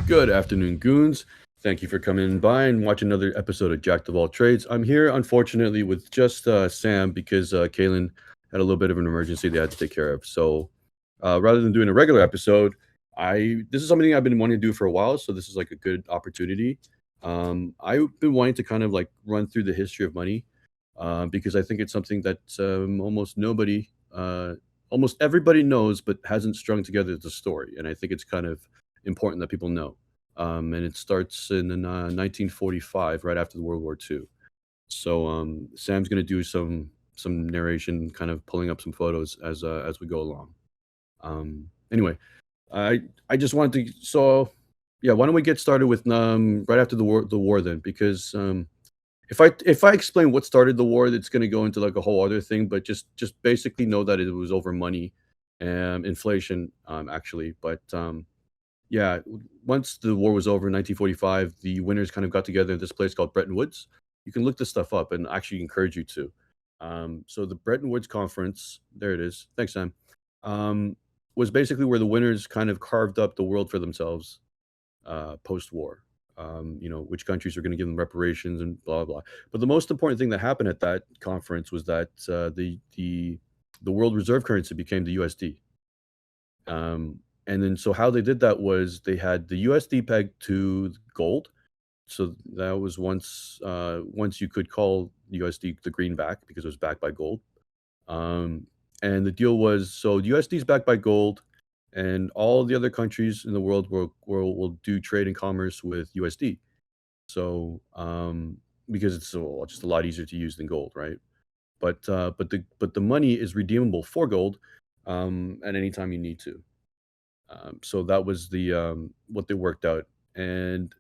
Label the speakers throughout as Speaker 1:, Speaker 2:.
Speaker 1: Good afternoon, goons. Thank you for coming by and watching another episode of Jack of All Trades. I'm here, unfortunately, with just Sam because Kaylin had a little bit of an emergency they had to take care of. So rather than doing a regular episode, this is something I've been wanting to do for a while. So this is like a good opportunity. I've been wanting to kind of like run through the history of money because I think it's something that almost everybody knows, but hasn't strung together the story. And I think it's kind of important that people know. And it starts in 1945, right after the World War II. So Sam's going to do some narration, kind of pulling up some photos as we go along. Anyway, I just wanted to yeah. Why don't we get started with right after the war then? Because if I explain what started the war, it's going to go into like a whole other thing. But just basically know that it was over money and inflation, actually. But yeah, once the war was over in 1945, the winners kind of got together in this place called Bretton Woods. You can look this stuff up, and I actually encourage you to. So the Bretton Woods Conference, there it is. Thanks, Sam. Um, was basically where the winners kind of carved up the world for themselves post-war. Which countries are going to give them reparations and blah blah. But the most important thing that happened at that conference was that the world reserve currency became the USD. And then so how they did that was they had the USD pegged to gold. So that was once you could call USD the greenback because it was backed by gold. Um, and the deal was so USD is backed by gold, and all the other countries in the world will do trade and commerce with USD. So because it's just a lot easier to use than gold, right? But the money is redeemable for gold at any time you need to. So that was what they worked out. And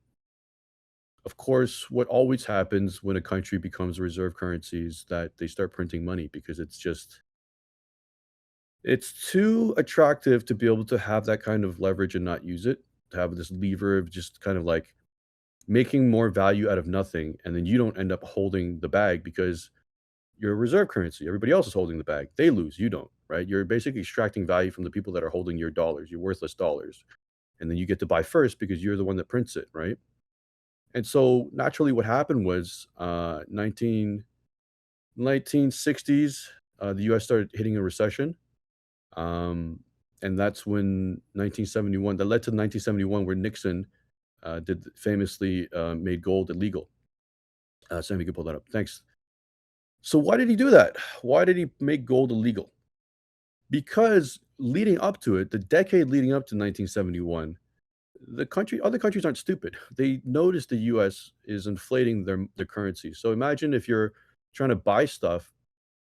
Speaker 1: of course, what always happens when a country becomes a reserve currency is that they start printing money because it's too attractive to be able to have that kind of leverage and not use it, to have this lever of just kind of like making more value out of nothing. And then you don't end up holding the bag because you're a reserve currency. Everybody else is holding the bag. They lose, you don't, right? You're basically extracting value from the people that are holding your dollars, your worthless dollars. And then you get to buy first because you're the one that prints it, right? And so naturally, what happened was 1960s, the US started hitting a recession. And that's when 1971, that led to 1971, where Nixon did famously made gold illegal. Sam, you can pull that up. Thanks. So why did he do that? Why did he make gold illegal? Because leading up to it, the decade leading up to 1971, other countries aren't stupid. They notice the US is inflating their currency. So imagine if you're trying to buy stuff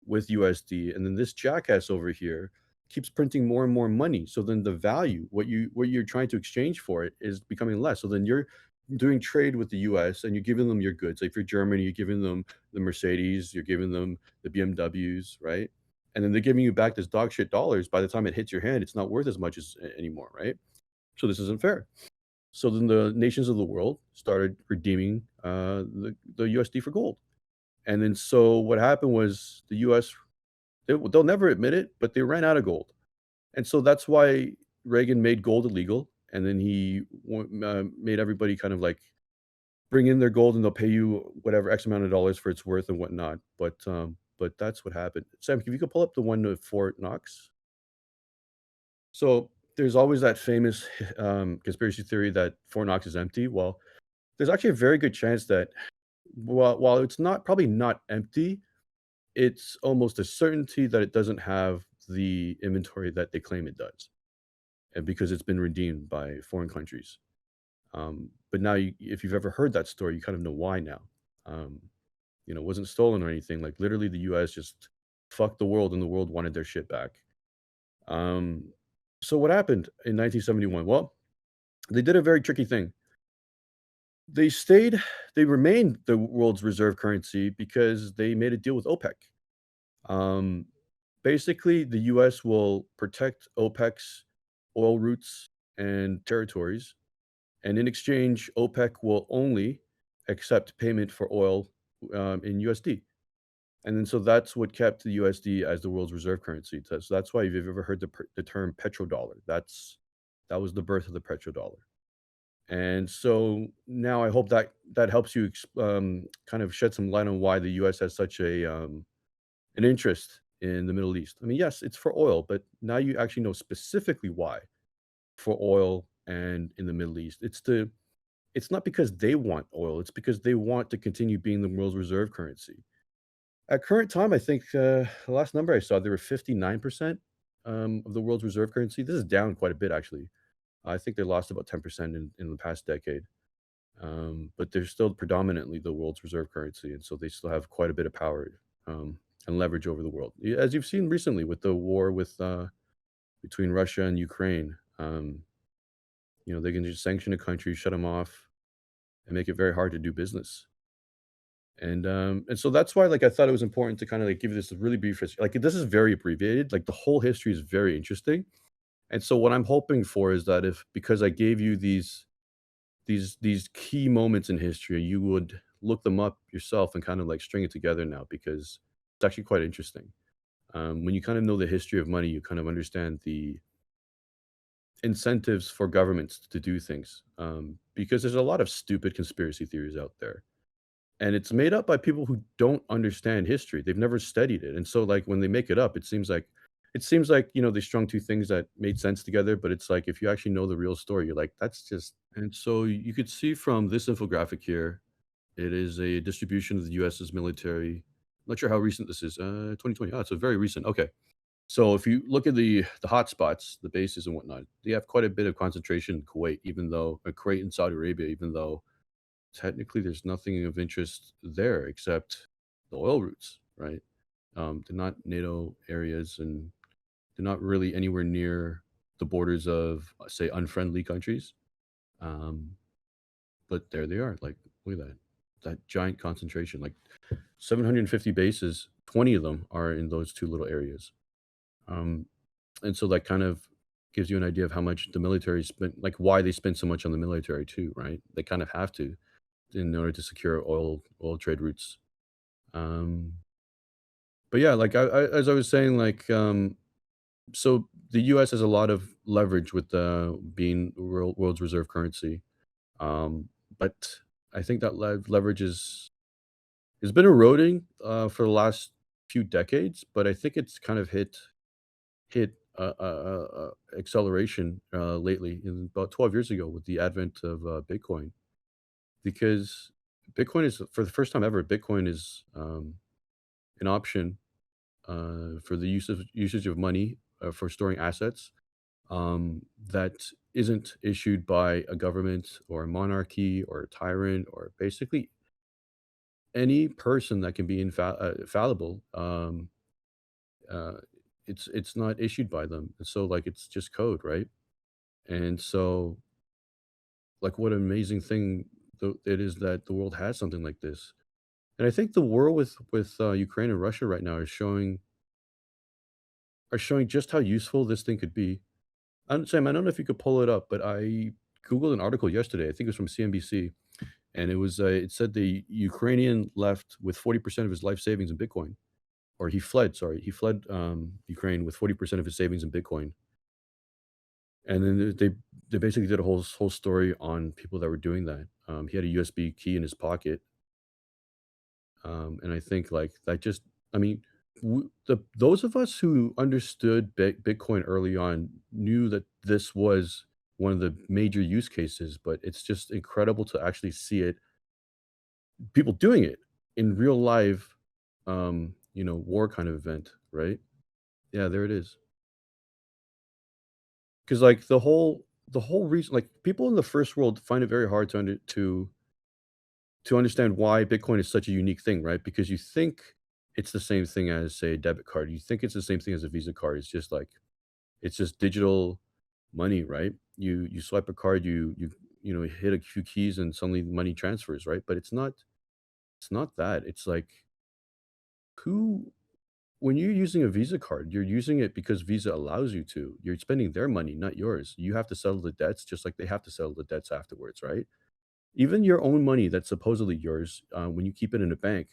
Speaker 1: with USD and then this jackass over here keeps printing more and more money. So then the value, what you're trying to exchange for it is becoming less. So then you're doing trade with the US and you're giving them your goods. Like for Germany, you're giving them the Mercedes, you're giving them the BMWs, right? And then they're giving you back this dog shit dollars. By the time it hits your hand, it's not worth as much as anymore, right? So this isn't fair. So then the nations of the world started redeeming the USD for gold. And then so what happened was the US, they'll never admit it, but they ran out of gold. And so that's why Reagan made gold illegal. And then he made everybody kind of like bring in their gold and they'll pay you whatever X amount of dollars for its worth and whatnot. But that's what happened. Sam, if you could pull up the one to Fort Knox. So there's always that famous conspiracy theory that Fort Knox is empty. Well, there's actually a very good chance that while it's not probably not empty, it's almost a certainty that it doesn't have the inventory that they claim it does, and because it's been redeemed by foreign countries. But now, if you've ever heard that story, you kind of know why now. Um, it wasn't stolen or anything. Like literally, the U.S. just fucked the world, and the world wanted their shit back. Um, so what happened in 1971? Well, they did a very tricky thing. They stayed, they remained the world's reserve currency because they made a deal with OPEC. Um, Basically, the US will protect OPEC's oil routes and territories, and in exchange, OPEC will only accept payment for oil in USD. And then so that's what kept the USD as the world's reserve currency. So that's why if you've ever heard the term petrodollar, that was the birth of the petrodollar. And so now I hope that that helps you kind of shed some light on why the U.S. has such an interest in the Middle East. I mean, yes, it's for oil, but now you actually know specifically why for oil and in the Middle East. It's not because they want oil, it's because they want to continue being the world's reserve currency. At current time, I think, the last number I saw, they were 59%, of the world's reserve currency. This is down quite a bit, actually. I think they lost about 10% in the past decade, but they're still predominantly the world's reserve currency, and so they still have quite a bit of power, and leverage over the world. As you've seen recently with the war between Russia and Ukraine, they can just sanction a country, shut them off, and make it very hard to do business. And so that's why, like, I thought it was important to kinda, like, give this really brief history. Like, this is very abbreviated, like, the whole history is very interesting, and so what I'm hoping for is that if because I gave you these key moments in history, you would look them up yourself and kind of, like, string it together now because it's actually quite interesting. When you kind of know the history of money, you kind of understand the incentives for governments to do things, because there's a lot of stupid conspiracy theories out there. And it's made up by people who don't understand history. They've never studied it. And so, like, when they make it up, it seems like, they strung 2 things that made sense together, but it's like, if you actually know the real story, you're like, "That's just." And so you could see from this infographic here, it is a distribution of the US's military. Not sure how recent this is, 2020. Oh, it's a very recent. Okay. So if you look at the hotspots, the bases and whatnot, they have quite a bit of concentration in Kuwait, even though Kuwait and Saudi Arabia, even though technically there's nothing of interest there except the oil routes, right? They're not NATO areas and they're not really anywhere near the borders of, say, unfriendly countries. Um, but there they are. Like, look at that giant concentration. Like 750 bases, 20 of them are in those two little areas. Um, and so that kind of gives you an idea of how much the military spent, like why they spend so much on the military too, right? They kind of have to in order to secure oil trade routes. Um, but yeah, like as I was saying, like so the U.S. has a lot of leverage with being the world's reserve currency, but I think that leverage is has been eroding for the last few decades. But I think it's kind of hit acceleration lately, in about 12 years ago with the advent of Bitcoin, because Bitcoin is for the first time ever. Bitcoin is an option for the usage of money for storing assets that isn't issued by a government or a monarchy or a tyrant or basically any person that can be fallible. Uh, it's not issued by them, and so like it's just code, right? And so like what an amazing thing it is that the world has something like this. And I think the war with Ukraine and Russia right now are showing just how useful this thing could be. Sam, I don't know if you could pull it up, but I googled an article yesterday. I think it was from CNBC, and it said the Ukrainian left with 40% of his life savings in Bitcoin, or he fled. Sorry, he fled Ukraine with 40% of his savings in Bitcoin, and then they basically did a whole story on people that were doing that. He had a USB key in his pocket, and I think like that just, I mean, those of us who understood Bitcoin early on knew that this was one of the major use cases, but it's just incredible to actually see it, people doing it in real life, war kind of event, right? Yeah, there it is. Because like the whole reason, like people in the first world find it very hard to understand why Bitcoin is such a unique thing, right? Because you think it's the same thing as, say, a debit card. You think it's the same thing as a Visa card. It's just digital money, right? You swipe a card, you hit a few keys, and suddenly money transfers, right? But it's not that. It's like who when you're using a Visa card, you're using it because Visa allows you to. You're spending their money, not yours. You have to settle the debts just like they have to settle the debts afterwards, right? Even your own money that's supposedly yours, when you keep it in a bank,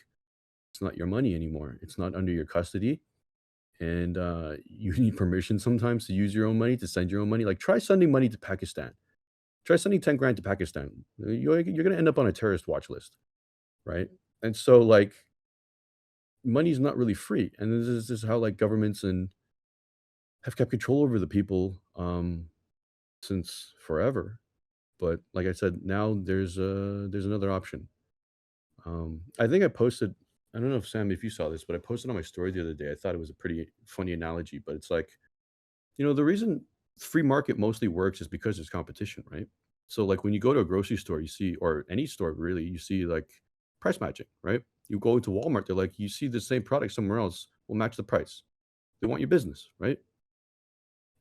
Speaker 1: it's not your money anymore. It's not under your custody, and, you need permission sometimes to use your own money, to send your own money. Like, try sending money to Pakistan. Try sending 10 grand to Pakistan. You're gonna end up on a terrorist watch list, right? And so, like, money's not really free, and this is how, like, governments and have kept control over the people, since forever. But like I said, now there's another option. I think I don't know if Sam, if you saw this, but I posted on my story the other day. I thought it was a pretty funny analogy, but it's like, the reason free market mostly works is because there's competition, right? So like when you go to a grocery store, you see, or any store really, you see like price matching, right? You go into Walmart, they're like, you see the same product somewhere else, we'll match the price. They want your business, right?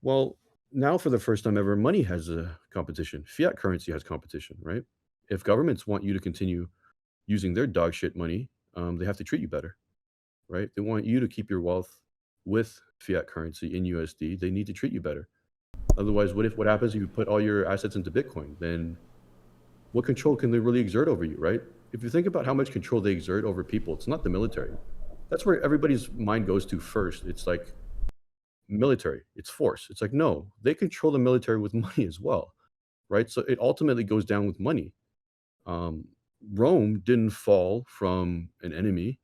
Speaker 1: Well, now for the first time ever, money has a competition. Fiat currency has competition, right? If governments want you to continue using their dog shit money, they have to treat you better, right? They want you to keep your wealth with fiat currency in USD. They need to treat you better. Otherwise, what happens if you put all your assets into Bitcoin? Then what control can they really exert over you, right? If you think about how much control they exert over people, it's not the military. That's where everybody's mind goes to first. It's like military, it's force. It's like, no, they control the military with money as well, right? So it ultimately goes down with money. Um, Rome didn't fall from an enemy.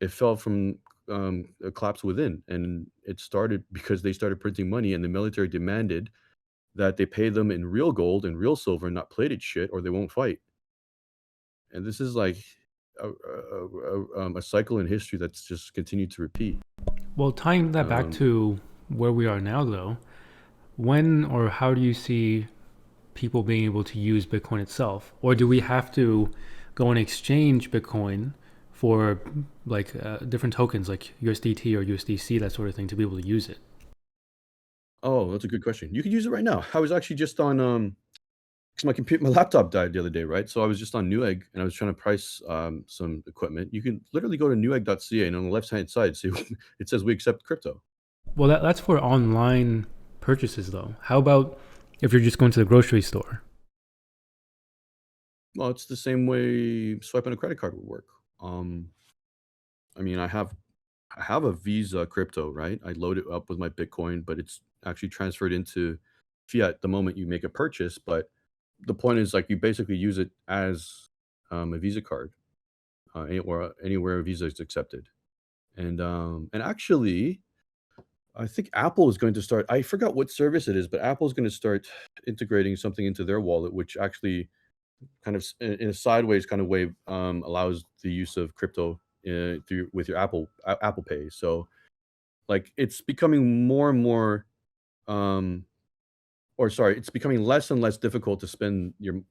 Speaker 1: It fell from, a collapse within, and it started because they started printing money, and the military demanded that they pay them in real gold and real silver, not plated shit, or they won't fight. And this is like a cycle in history that's just continued to repeat.
Speaker 2: Well, tying that back
Speaker 1: Um,
Speaker 2: to where we are now, though, when or how do you see people being able to use Bitcoin itself? Or do we have to go and exchange Bitcoin for like different tokens like USDT or USDC, that sort of thing, to be able to use it?
Speaker 1: oh, that's a good question. You could use it right now. I was actually just on, 'cause my laptop died the other day, right? So I was just on Newegg, and I was trying to price, some equipment. You can literally go to newegg.ca, and on the left-hand side, see it says, "We accept crypto."
Speaker 2: Well, that's for online purchases, though. How about if you're just going to the grocery store?
Speaker 1: Well, it's the same way swiping a credit card would work. I mean, I have a Visa crypto, right? I load it up with my Bitcoin, but it's actually transferred into fiat the moment you make a purchase, but the point is, like, you basically use it as, a Visa card, anywhere Visa is accepted. And actually, I think Apple is going to start. I forgot what service it is, but Apple is gonna start integrating something into their wallet, which actually kind of in a sideways kind of way, allows the use of crypto, through with your Apple Pay. So, like, it's becoming more and more, um or sorry, it's becoming less and less difficult to spend your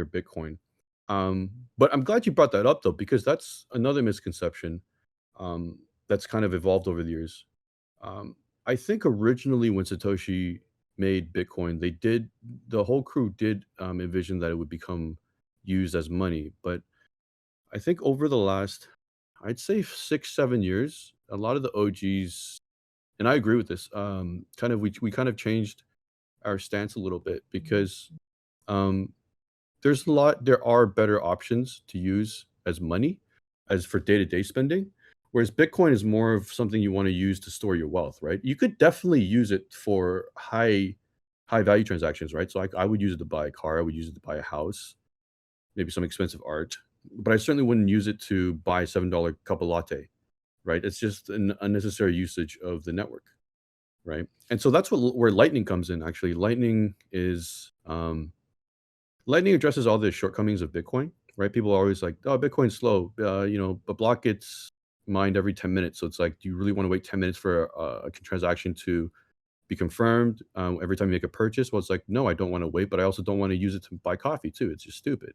Speaker 1: Bitcoin. But I'm glad you brought that up though, because that's another misconception, that's kind of evolved over the years. Um, I think originally when Satoshi made Bitcoin, the whole crew did, envision that it would become used as money. But I think over the last, I'd say 6, 7 years, a lot of the OGs, and I agree with this, kind of we kind of changed our stance a little bit because, um, there are better options to use as money, as for day-to-day spending, whereas Bitcoin is more of something you wanna use to store your wealth, right? You could definitely use it for high value transactions, right? So I would use it to buy a car, I would use it to buy a house, maybe some expensive art, but I certainly wouldn't use it to buy a $7 cup of latte, right? It's just an unnecessary usage of the network, right? And so that's where Lightning comes in, actually. Lightning addresses all the shortcomings of Bitcoin, right? People are always like, "Oh, Bitcoin's slow," a block gets mined every 10 minutes. So it's like, do you really want to wait 10 minutes for a transaction to be confirmed, every time you make a purchase? Well, it's like, no, I don't want to wait, but I also don't want to use it to buy coffee too. It's just stupid.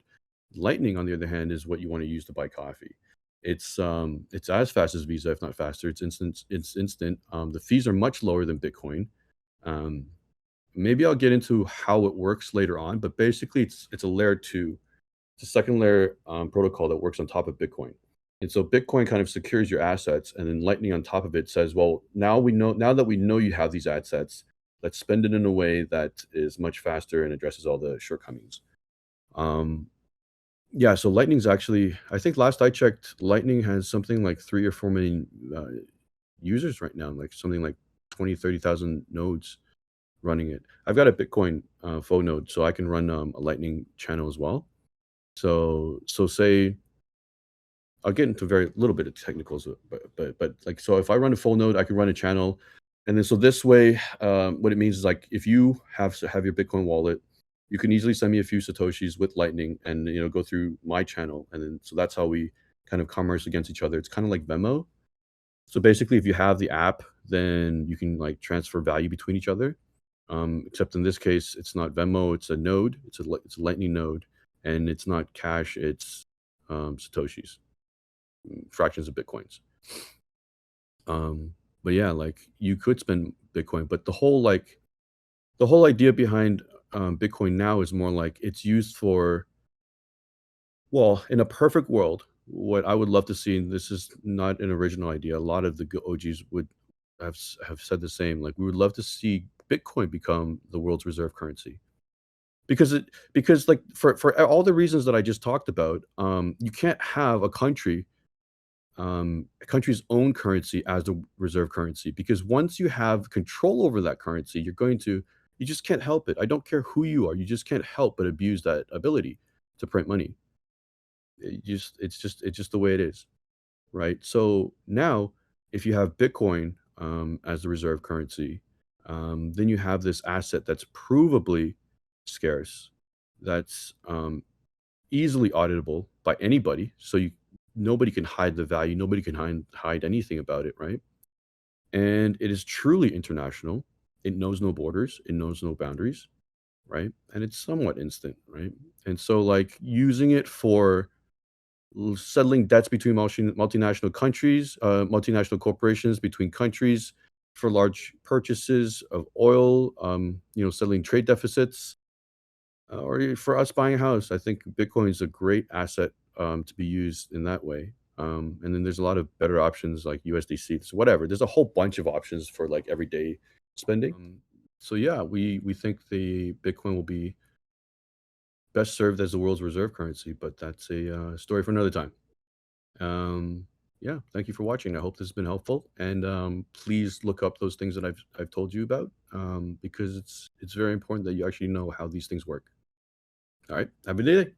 Speaker 1: Lightning, on the other hand, is what you want to use to buy coffee. It's as fast as Visa, if not faster. It's instant. It's instant. The fees are much lower than Bitcoin. Um, Maybe I'll get into how it works later on, but basically it's a layer 2. It's a second layer, protocol that works on top of Bitcoin. And so Bitcoin kind of secures your assets, and then Lightning on top of it says, "Well, now that we know you have these assets, let's spend it in a way that is much faster and addresses all the shortcomings." Um, yeah, so Lightning's actually, I think last I checked, Lightning has something like 3 or 4 million, users right now, like something like 20, 30,000 nodes running it. I've got a Bitcoin phone node, so I can run a Lightning channel as well. So say I'll get into very little bit of technicals, but like so if I run a full node, I can run a channel, and then so this way, what it means is like if you have your Bitcoin wallet, you can easily send me a few satoshis with Lightning, and go through my channel, and then so that's how we kind of commerce against each other. It's kind of like Venmo. So basically, if you have the app, then you can like transfer value between each other. Except in this case, it's not Venmo; it's a node. It's a Lightning node, and it's not cash. It's satoshis, fractions of bitcoins. But yeah, like you could spend Bitcoin, but the whole idea behind Bitcoin now is more like it's used for, well, in a perfect world, what I would love to see, and this is not an original idea, a lot of the OGs would have said the same. Like we would love to see Bitcoin become the world's reserve currency because like for all the reasons that I just talked about, you can't have a country's own currency as the reserve currency because once you have control over that currency, you just can't help it. I don't care who you are, you just can't help but abuse that ability to print money. It's just the way it is, right? So now, if you have Bitcoin as the reserve currency, then you have this asset that's provably scarce, that's easily auditable by anybody. So nobody can hide the value, nobody can hide anything about it, right? And it is truly international. It knows no borders, it knows no boundaries, right? And it's somewhat instant, right? And so, like using it for settling debts between multinational countries, multinational corporations between countries for large purchases of oil, settling trade deficits, or for us buying a house. I think Bitcoin is a great asset to be used in that way. And then there's a lot of better options like USDC, so whatever. There's a whole bunch of options for like everyday spending. So yeah, we think the Bitcoin will be best served as the world's reserve currency, but that's a story for another time. Yeah, thank you for watching. I hope this has been helpful, and please look up those things that I've told you about because it's very important that you actually know how these things work. All right, have a good day.